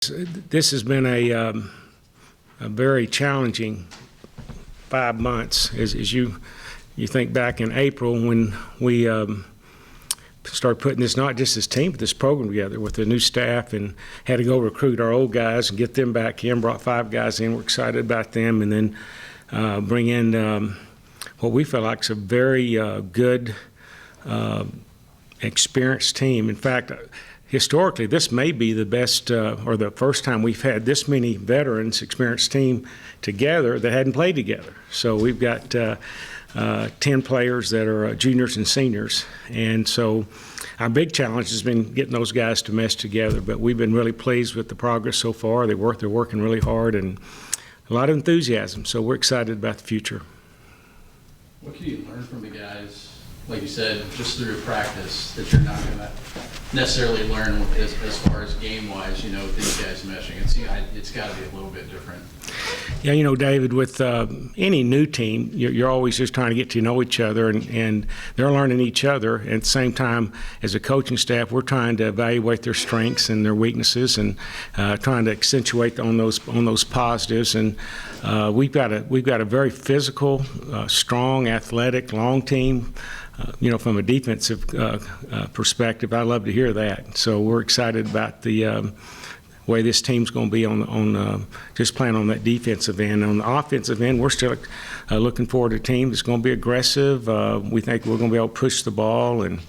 This has been a very challenging 5 months. As you think back in April when we started putting this, not just this team, but this program together with the new staff, and had to go recruit our old guys and get them back in, brought 5 guys in. We're excited about them, and then bring in what we feel like is a very good, experienced team. In fact, historically, this may be the best or the first time we've had this many veterans, experienced team together that hadn't played together. So we've got 10 players that are juniors and seniors. And so our big challenge has been getting those guys to mesh together. But we've been really pleased with the progress so far. They're working really hard and a lot of enthusiasm. So we're excited about the future. What can you learn from the guys, like you said, just through practice that you're not going to necessarily learn as far as game-wise, with these guys meshing? It's got to be a little bit different. Yeah, David, with any new team, you're always just trying to get to know each other, and they're learning each other. And at the same time, as a coaching staff, we're trying to evaluate their strengths and their weaknesses, and trying to accentuate on those positives. And we've got a very physical, strong, athletic, long team. From a defensive perspective, I love to hear that. So we're excited about the way this team's going to be on just playing on that defensive end. On the offensive end, we're still looking forward to a team that's going to be aggressive. We think we're going to be able to push the ball, and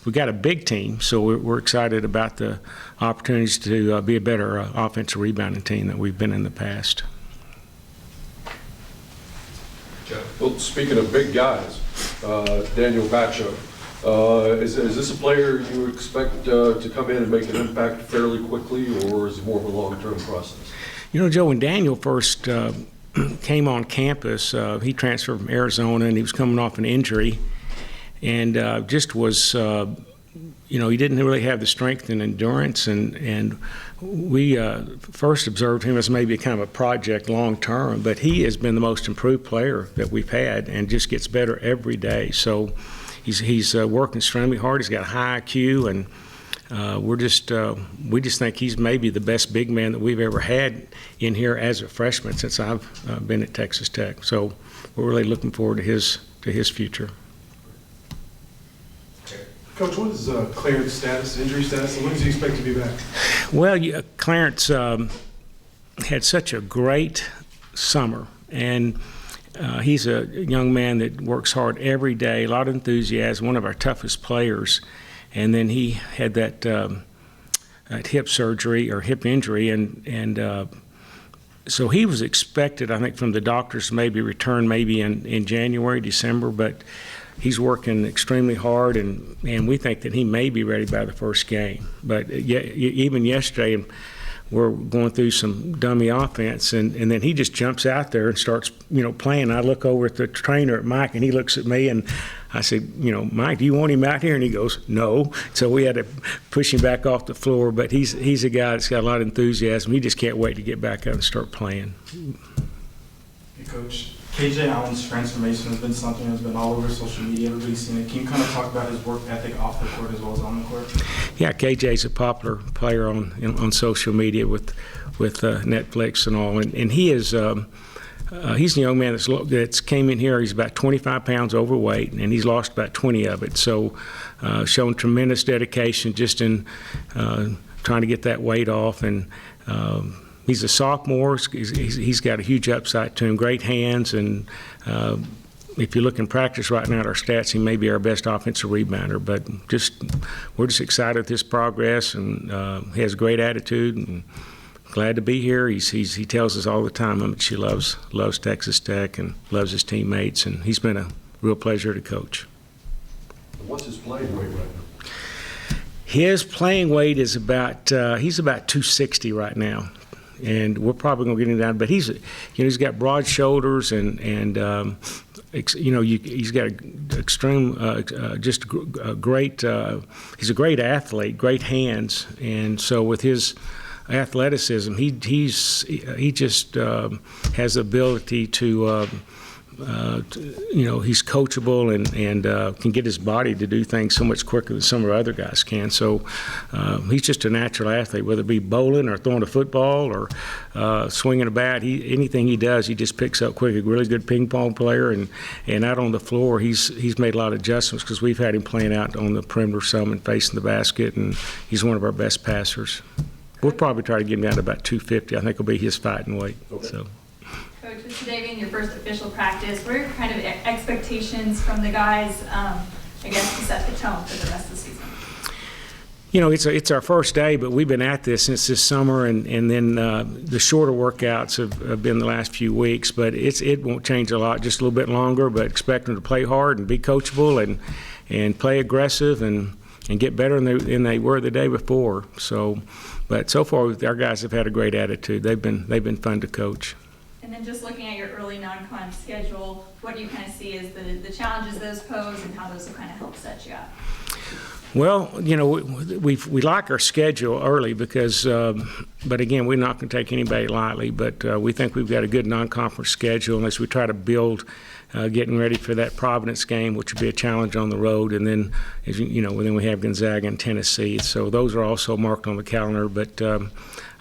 we got a big team, so we're excited about the opportunities to be a better offensive rebounding team than we've been in the past. Well, speaking of big guys, Daniel Bacho, is this a player you expect to come in and make an impact fairly quickly, or is it more of a long-term process? Joe, when Daniel first came on campus, he transferred from Arizona, and he was coming off an injury, and just was, he didn't really have the strength and endurance, and we first observed him as maybe kind of a project long-term, but he has been the most improved player that we've had and just gets better every day. So he's working extremely hard. He's got a high IQ, and we just think he's maybe the best big man that we've ever had in here as a freshman since I've been at Texas Tech. So we're really looking forward to his future. Coach, what is Clarence status, injury status, and when does he expect to be back? Well, Clarence had such a great summer, and he's a young man that works hard every day, a lot of enthusiasm, one of our toughest players. And then he had that hip surgery or hip injury, and so he was expected, I think, from the doctors to maybe return maybe in January, December, but he's working extremely hard, and we think that he may be ready by the first game. But even yesterday, we're going through some dummy offense, and then he just jumps out there and starts, playing. I look over at the trainer, at Mike, and he looks at me, and I said, Mike, do you want him out here? And he goes, no. So we had to push him back off the floor. But he's a guy that's got a lot of enthusiasm. He just can't wait to get back out and start playing. Hey, Coach. KJ Allen's transformation has been something that's been all over social media. Everybody's seen it. Can you kind of talk about his work ethic off the court as well as on the court? Yeah, KJ's a popular player on social media with Netflix and all, and he is he's a young man that's came in here. He's about 25 pounds overweight, and he's lost about 20 of it. So, showing tremendous dedication just in trying to get that weight off, and he's a sophomore. He's got a huge upside to him, great hands, and if you look in practice right now at our stats, he may be our best offensive rebounder. But we're just excited with his progress, and he has a great attitude, and glad to be here. He tells us all the time how much he loves Texas Tech and loves his teammates, and he's been a real pleasure to coach. What's his playing weight right now? His playing weight is he's about 260 right now. And we're probably going to get him down, but he's got broad shoulders, and he's got he's a great athlete, great hands, and so with his athleticism, he just has the ability to he's coachable and can get his body to do things so much quicker than some of our other guys can. So he's just a natural athlete, whether it be bowling or throwing a football or swinging a bat. Anything he does, he just picks up quick. A really good ping pong player, and out on the floor, he's made a lot of adjustments because we've had him playing out on the perimeter some and facing the basket, and he's one of our best passers. We'll probably try to get him down to about 250. I think will be his fighting weight. Okay. So. Coach, with today being your first official practice, what are your kind of expectations from the guys, I guess, to set the tone for the rest of the season? It's our first day, but we've been at this since this summer, and then the shorter workouts have been the last few weeks, but it won't change a lot, just a little bit longer, but expect them to play hard and be coachable and play aggressive and get better than they were the day before. But so far, our guys have had a great attitude. They've been fun to coach. And then just looking at your early non-con schedule, what do you kind of see as the challenges those pose and how those will kind of help set you up? Well, we like our schedule early because, but again, we're not going to take anybody lightly. But we think we've got a good non-conference schedule, and as we try to build, getting ready for that Providence game, which will be a challenge on the road, and then, then we have Gonzaga and Tennessee. So those are also marked on the calendar. But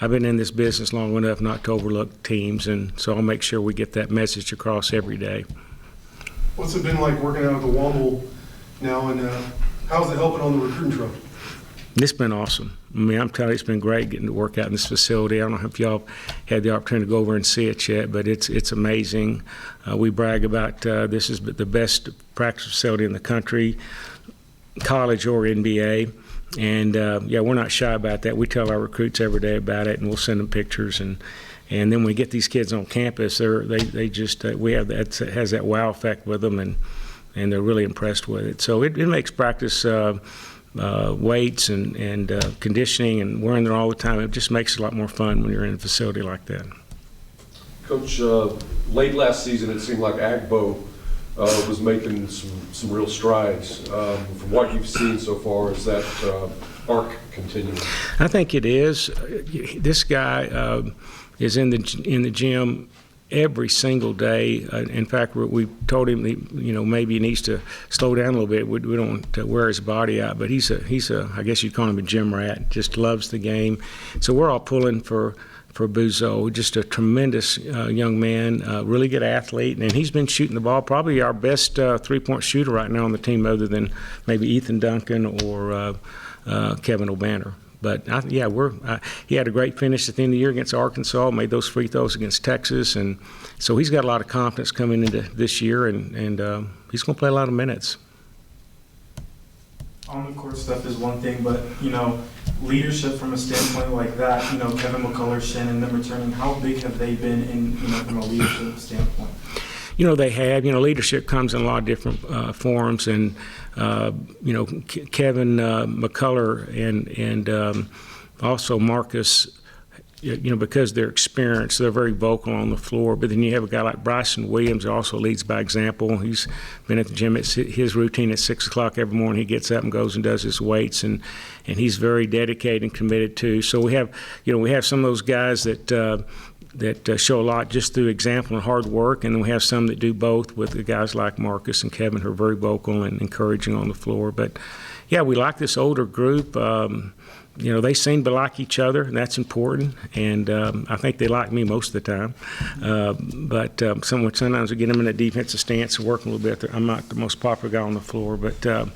I've been in this business long enough not to overlook teams, and so I'll make sure we get that message across every day. What's it been like working out at the Womble now, and how's it helping on the recruiting trail? It's been awesome. I mean, I'm telling you, it's been great getting to work out in this facility. I don't know if y'all had the opportunity to go over and see it yet, but it's amazing. We brag about this is the best practice facility in the country, college or NBA. And, we're not shy about that. We tell our recruits every day about it, and we'll send them pictures. And then when we get these kids on campus, they just we have that, it has that wow effect with them, and they're really impressed with it. So it makes practice weights and conditioning and wearing there all the time. It just makes it a lot more fun when you're in a facility like that. Coach, late last season, it seemed like Agbo was making some real strides. From what you've seen so far, is that arc continuing? I think it is. This guy is in the gym every single day. In fact, we told him that, maybe he needs to slow down a little bit. We don't want to wear his body out, but he's a I guess you'd call him a gym rat. Just loves the game. So we're all pulling for Buzo, just a tremendous young man, really good athlete, and he's been shooting the ball, probably our best three-point shooter right now on the team, other than maybe Ethan Duncan or Kevin O'Banner. But he had a great finish at the end of the year against Arkansas, made those free throws against Texas, and so he's got a lot of confidence coming into this year, and he's going to play a lot of minutes. On the court stuff is one thing, but leadership from a standpoint like that, Kevin McCullough, Shannon, them returning, how big have they been in from a leadership standpoint? They have. Leadership comes in a lot of different forms, and Kevin McCullough and also Marcus, because they're experienced, they're very vocal on the floor. But then you have a guy like Bryson Williams who also leads by example. He's been at the gym. It's his routine at 6 o'clock every morning. He gets up and goes and does his weights, and he's very dedicated and committed too. So we have some of those guys that show a lot just through example and hard work, and then we have some that do both with the guys like Marcus and Kevin who are very vocal and encouraging on the floor. But we like this older group. They seem to like each other, and that's important. And I think they like me most of the time. But sometimes we get them in a defensive stance and work a little bit. I'm not the most popular guy on the floor, but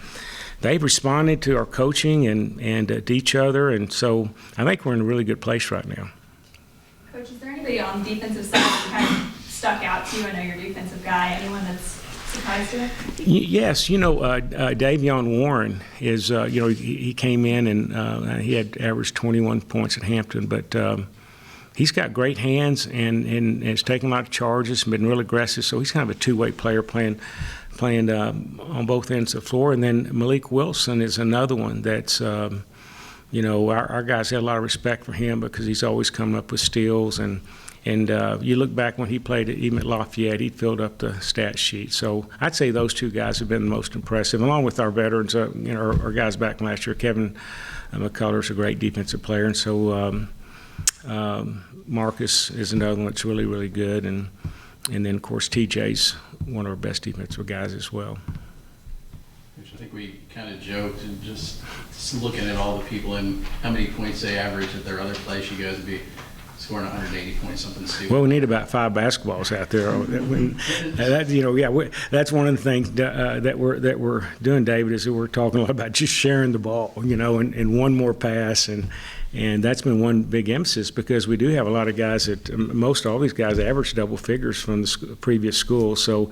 they've responded to our coaching and to each other. And so I think we're in a really good place right now. Coach, is there anybody on the defensive side that kind of stuck out to you? I know you're a defensive guy. Anyone that's surprised you? Yes, Davion Warren is, he came in and he had averaged 21 points at Hampton, but he's got great hands and has taken a lot of charges and been real aggressive. So he's kind of a two-way player playing on both ends of the floor. And then Malik Wilson is another one that's, our guys had a lot of respect for him because he's always coming up with steals. And you look back when he played even at Lafayette, he filled up the stat sheet. So I'd say those two guys have been the most impressive, along with our veterans, our guys back from last year. Kevin McCullough's a great defensive player, and so Marcus is another one that's really, really good. And And then, of course, TJ's one of our best defensive guys as well. Which I think we kind of joked and just looking at all the people and how many points they average at their other place, you guys would be scoring 180 points, something stupid. Well, we need about 5 basketballs out there. That's one of the things that we're doing, David, is that we're talking a lot about just sharing the ball, and one more pass, and that's been one big emphasis, because we do have a lot of guys that most all these guys average double figures from the previous school. So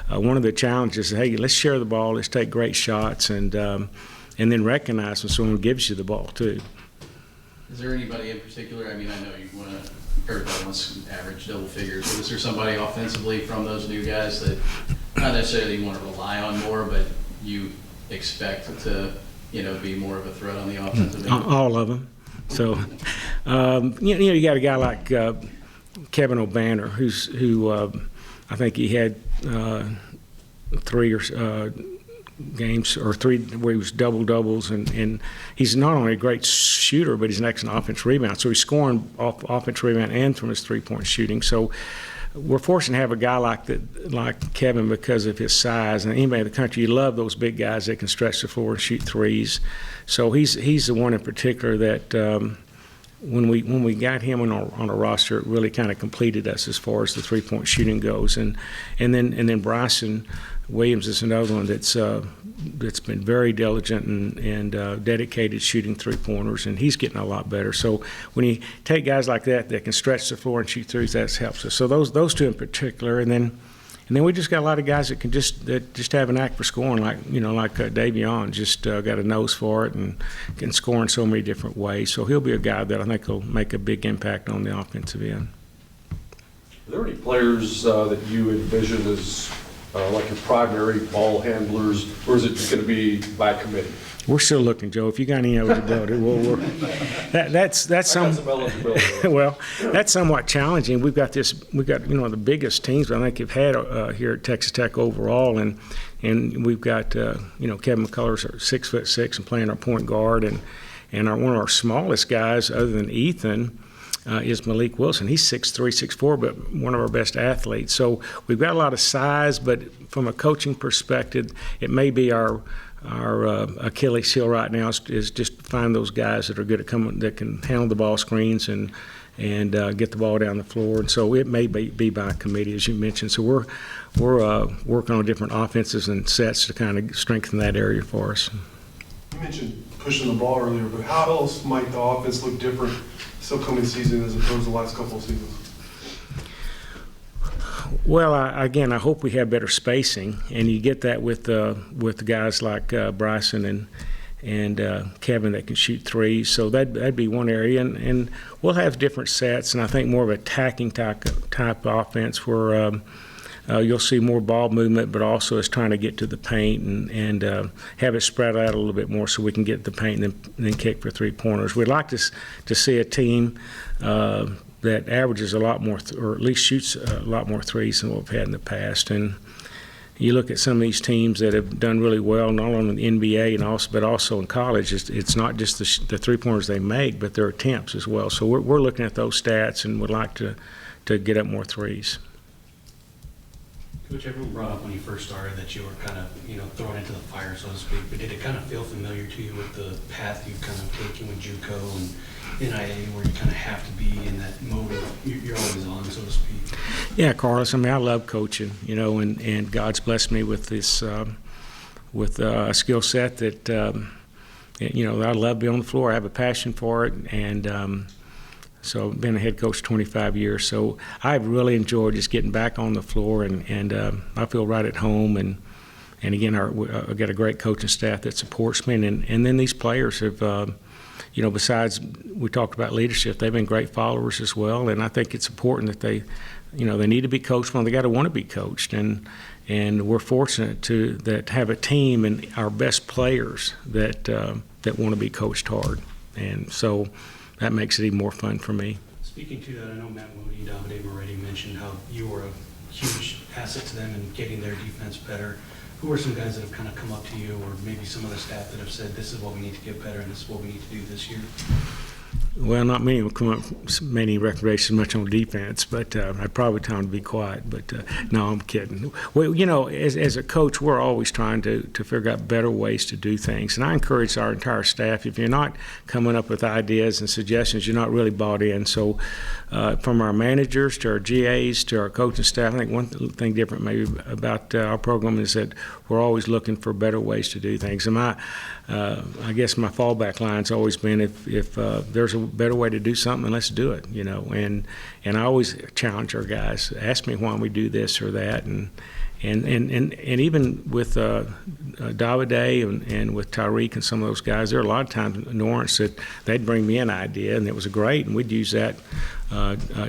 one of the challenges is, hey, let's share the ball, let's take great shots, and then recognize when someone gives you the ball too. Is there anybody in particular? I mean, I know everybody wants to average double figures, but is there somebody offensively from those new guys that not necessarily you want to rely on more, but you expect to, be more of a threat on the offensive end? All of them. So, you got a guy like Kevin O'Banner, who I think he had 3 games or 3 where he was doubles, and he's not only a great shooter, but he's an excellent offensive rebound. So he's scoring off offensive rebound and from his 3-point shooting. So we're fortunate to have a guy like Kevin because of his size. And anybody in the country, you love those big guys that can stretch the floor and shoot threes. So he's the one in particular that when we got him on a roster, it really kind of completed us as far as the 3-point shooting goes. And then Bryson Williams is another one that's been very diligent and dedicated shooting 3-pointers, and he's getting a lot better. So when you take guys like that can stretch the floor and shoot threes, that helps us. So those 2 in particular, and then we just got a lot of guys that just have an knack for scoring, like Davion, just got a nose for it and can score in so many different ways. So he'll be a guy that I think will make a big impact on the offensive end. Are there any players that you envision as like your primary ball handlers, or is it just going to be by committee? We're still looking, Joe. If you got any eligibility, that's some eligibility. Well, that's somewhat challenging. We've got the biggest teams I think you've had here at Texas Tech overall, and we've got Kevin McCullers 6'6" and playing our point guard, and one of our smallest guys other than Ethan is Malik Wilson. He's 6'3", 6'4", but one of our best athletes. So we've got a lot of size, but from a coaching perspective, it may be our Achilles heel right now is just find those guys that are good at that can handle the ball screens and get the ball down the floor. And so it may be by committee, as you mentioned. So we're working on different offenses and sets to kind of strengthen that area for us. You mentioned pushing the ball earlier, but how else might the offense look different this upcoming season as opposed to the last couple of seasons? Well, again, I hope we have better spacing, and you get that with the guys like Bryson and Kevin that can shoot threes. So that'd be one area, and we'll have different sets, and I think more of a attacking type offense where you'll see more ball movement, but also it's trying to get to the paint and have it spread out a little bit more so we can get the paint and then kick for 3-pointers. We'd like to see a team that averages a lot more, or at least shoots a lot more threes than what we've had in the past. And you look at some of these teams that have done really well, not only in the NBA but also in college. It's not just the 3-pointers they make, but their attempts as well. So we're looking at those stats and would like to get up more threes. Coach, everyone brought up when you first started that you were kind of, thrown into the fire, so to speak, but did it kind of feel familiar to you with the path you've kind of taken with JUCO and NIA, where you kind of have to be in that mode of you're always on, so to speak? Yeah, Carlos, I mean, I love coaching, and God's blessed me with this, with a skill set that, I love being on the floor. I have a passion for it, and so I've been a head coach 25 years. So I've really enjoyed just getting back on the floor, and I feel right at home. And again, I've got a great coaching staff that supports me. And then these players have, besides we talked about leadership, they've been great followers as well. And I think it's important that they need to be coached when they got to want to be coached. And we're fortunate to have a team and our best players that want to be coached hard. And so that makes it even more fun for me. Speaking to that, I know Matt Mooney, Davide already mentioned how you were a huge asset to them in getting their defense better. Who are some guys that have kind of come up to you, or maybe some of the staff that have said, this is what we need to get better and this is what we need to do this year? Well, not many will come up with many recommendations much on defense, but I'd probably tell them to be quiet. But no, I'm kidding. Well, as a coach, we're always trying to figure out better ways to do things. And I encourage our entire staff, if you're not coming up with ideas and suggestions, you're not really bought in. So from our managers to our GAs to our coaching staff, I think one thing different maybe about our program is that we're always looking for better ways to do things. And I guess my fallback line's always been if there's a better way to do something, let's do it, And I always challenge our guys, ask me why we do this or that, and even with Davide and with Tyreek and some of those guys, there are a lot of times in Lawrence that they'd bring me an idea and it was great, and we'd use that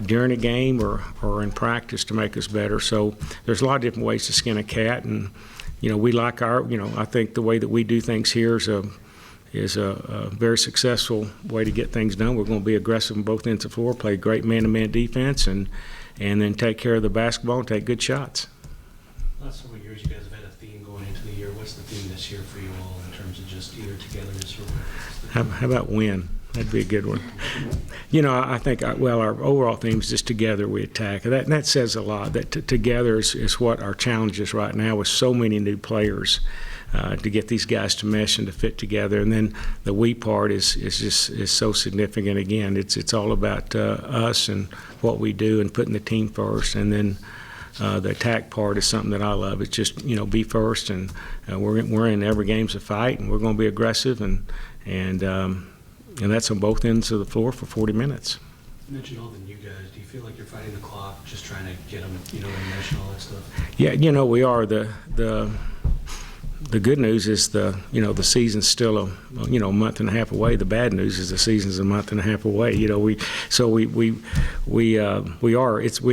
during a game or in practice to make us better. So there's a lot of different ways to skin a cat, and we like I think the way that we do things here is a very successful way to get things done. We're going to be aggressive on both ends of the floor, play great man-to-man defense, and then take care of the basketball and take good shots. Last several years, you guys have had a theme going into the year. What's the theme this year for you all in terms of just either togetherness or How about win? That'd be a good one. I think, our overall theme is just together we attack. That says a lot. That together is what our challenge is right now with so many new players. To get these guys to mesh and to fit together, and then the we part is so significant. Again, it's all about us and what we do and putting the team first, and then the attack part is something that I love. It's just be first, and we're in every game's a fight, and we're going to be aggressive, and that's on both ends of the floor for 40 minutes. You mentioned all the new guys. Do you feel like you're fighting the clock, just trying to get them, to mesh and all that stuff? Yeah, we are. The good news is the season's still a month and a half away. The bad news is the season's a month and a half away. We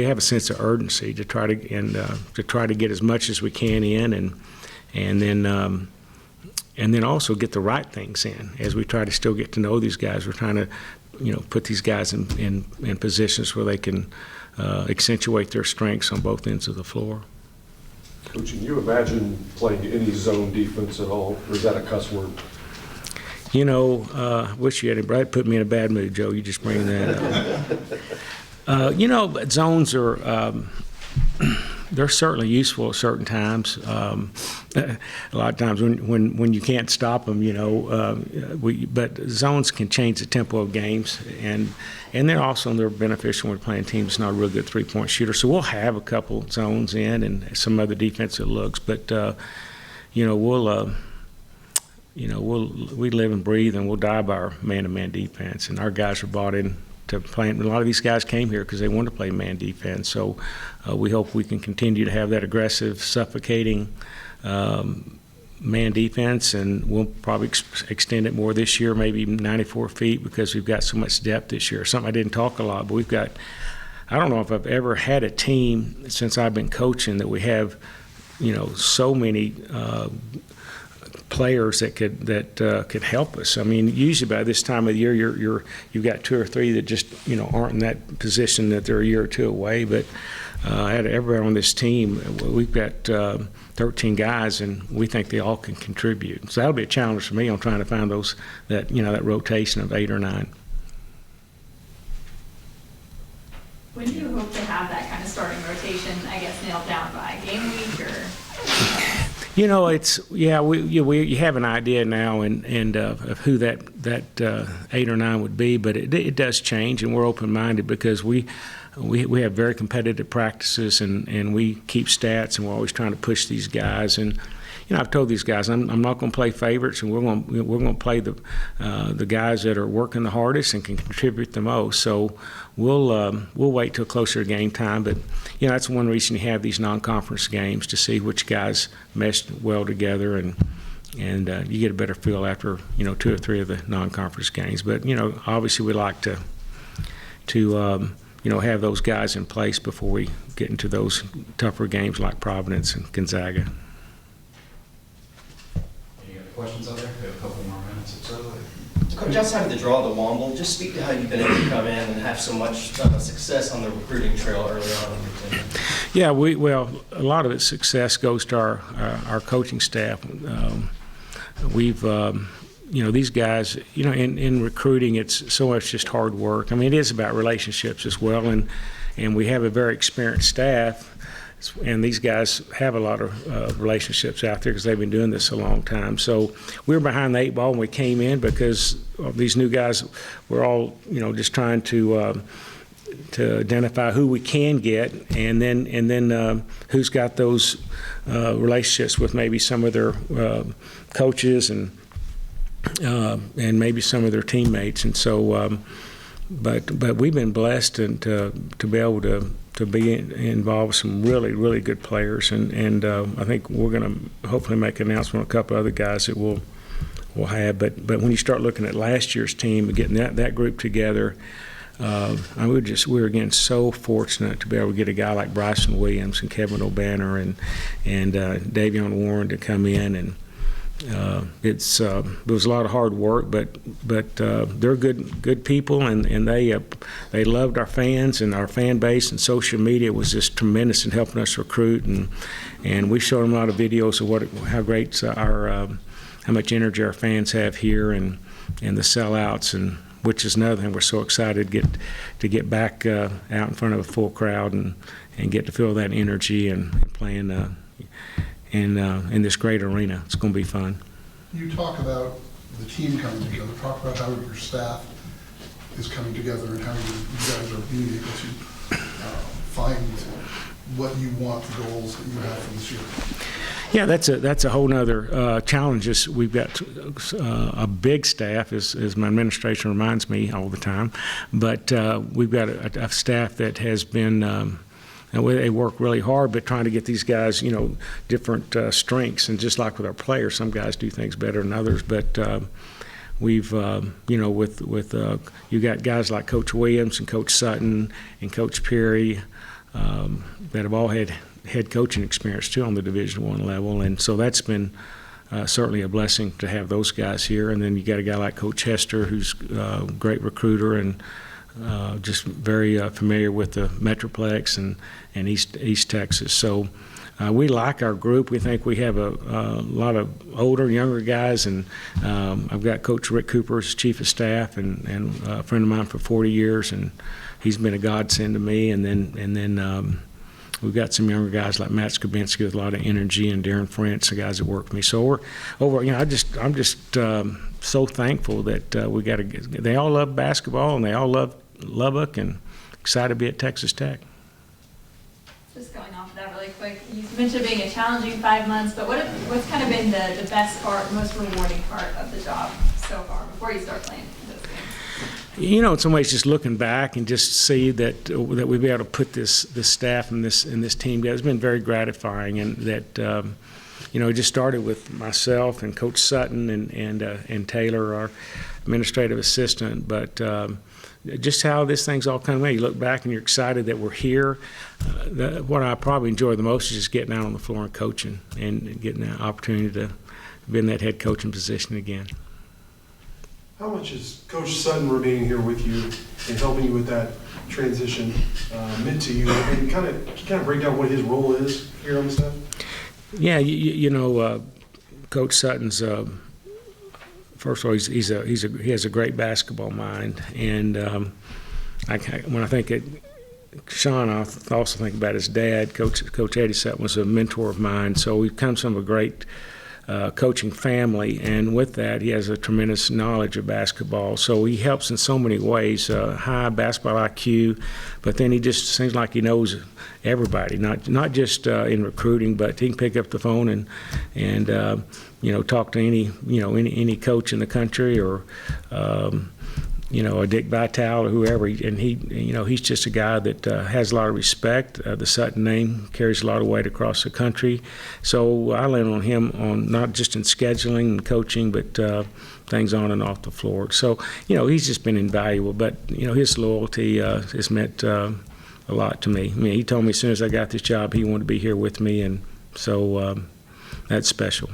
have a sense of urgency to try to get as much as we can in, and then also get the right things in as we try to still get to know these guys. We're trying to put these guys in positions where they can accentuate their strengths on both ends of the floor. Coach, can you imagine playing any zone defense at all, or is that a cuss word? Wish you had it. Put me in a bad mood, Joe. You just bring that up. Zones are they're certainly useful at certain times. A lot of times when you can't stop them, but zones can change the tempo of games, and they're beneficial when we're playing teams that's not a real good three-point shooter. So we'll have a couple zones in and some other defensive looks, but we live and breathe and we'll die by our man-to-man defense, and our guys are bought in to playing. A lot of these guys came here because they want to play man defense. So we hope we can continue to have that aggressive, suffocating man defense, and we'll probably extend it more this year, maybe 94 feet, because we've got so much depth this year. Something I didn't talk a lot, but I don't know if I've ever had a team since I've been coaching that we have, so many players that could help us. I mean, usually by this time of the year, you've got two or three that just aren't in that position that they're a year or two away. But out of everybody on this team, we've got 13 guys, and we think they all can contribute. So that'll be a challenge for me on trying to find that rotation of 8 or 9. When do you hope to have that kind of starting rotation, I guess, nailed down by game week or? We have an idea now and of who that 8 or 9 would be, but it does change, and we're open-minded because we have very competitive practices and we keep stats, and we're always trying to push these guys. And I've told these guys I'm not going to play favorites, and we're going to play the guys that are working the hardest and can contribute the most. So we'll wait till closer to game time, but that's one reason you have these non-conference games, to see which guys mesh well together, and you get a better feel after 2 or 3 of the non-conference games. But obviously we like to have those guys in place before we get into those tougher games like Providence and Gonzaga. Any other questions out there? We have a couple more minutes or so. Coach, outside of the draw of the Womble, just speak to how you've been able to come in and have so much success on the recruiting trail early on in your tenure. Yeah, a lot of its success goes to our coaching staff. We've these guys, in recruiting, it's so much just hard work. I mean, it is about relationships as well, and we have a very experienced staff, and these guys have a lot of relationships out there because they've been doing this a long time. So we were behind the 8 ball when we came in because these new guys were all, just trying to identify who we can get, and then who's got those relationships with maybe some of their coaches and maybe some of their teammates. And so, but we've been blessed and to be able to be involved with some really, really good players, and I think we're going to hopefully make an announcement on a couple other guys that we'll have. But when you start looking at last year's team and getting that group together, we were again so fortunate to be able to get a guy like Bryson Williams and Kevin O'Banner and Davion Warren to come in, and it was a lot of hard work, but they're good people, and they loved our fans, and our fan base and social media was just tremendous in helping us recruit, and we showed them a lot of videos of how great how much energy our fans have here, and the sellouts, and which is another thing we're so excited to get back out in front of a full crowd and get to feel that energy and playing in this great arena. It's going to be fun. You talk about the team coming together. Talk about how your staff is coming together and how you guys are being able to find what you want, the goals that you have for this year. Yeah, that's a whole nother challenge. We've got a big staff, as my administration reminds me all the time, but we've got a staff that has been, they work really hard, but trying to get these guys, different strengths, and just like with our players, some guys do things better than others, but we've, you got guys like Coach Williams and Coach Sutton and Coach Perry that have all had head coaching experience too on the Division I level, and so that's been certainly a blessing to have those guys here. And then you got a guy like Coach Hester, who's a great recruiter and just very familiar with the Metroplex and East Texas. So we like our group. We think we have a lot of older, younger guys, and I've got Coach Rick Cooper as chief of staff and a friend of mine for 40 years, and he's been a godsend to me. And then we've got some younger guys like Matt Skabinski with a lot of energy, and Darren French, the guys that work with me. So we're over. I'm just so thankful that they all love basketball, and they all love Lubbock, and excited to be at Texas Tech. Just going off of that really quick, you mentioned being a challenging 5 months, but what's kind of been the best part, most rewarding part of the job so far before you start playing those games? In some ways, just looking back and just see that we've been able to put this staff and this team together, it's been very gratifying, and that it just started with myself and Coach Sutton and Taylor, our administrative assistant, but just how this thing's all come in. You look back and you're excited that we're here. What I probably enjoy the most is just getting out on the floor and coaching and getting the opportunity to be in that head coaching position again. How much is Coach Sutton remaining here with you and helping you with that transition meant to you? And kind of break down what his role is here on the staff? Yeah, Coach Sutton's first of all, he has a great basketball mind, and when I think of Sean, I also think about his dad. Coach Eddie Sutton was a mentor of mine, so we've come from a great coaching family, and with that, he has a tremendous knowledge of basketball. So he helps in so many ways, high basketball IQ, but then he just seems like he knows everybody, not just in recruiting, but he can pick up the phone and talk to any coach in the country, or a Dick Vitale or whoever, and he's just a guy that has a lot of respect. The Sutton name carries a lot of weight across the country, so I lean on him on not just in scheduling and coaching, but things on and off the floor. So he's just been invaluable, but his loyalty has meant a lot to me. I mean, he told me as soon as I got this job he wanted to be here with me, and so that's special.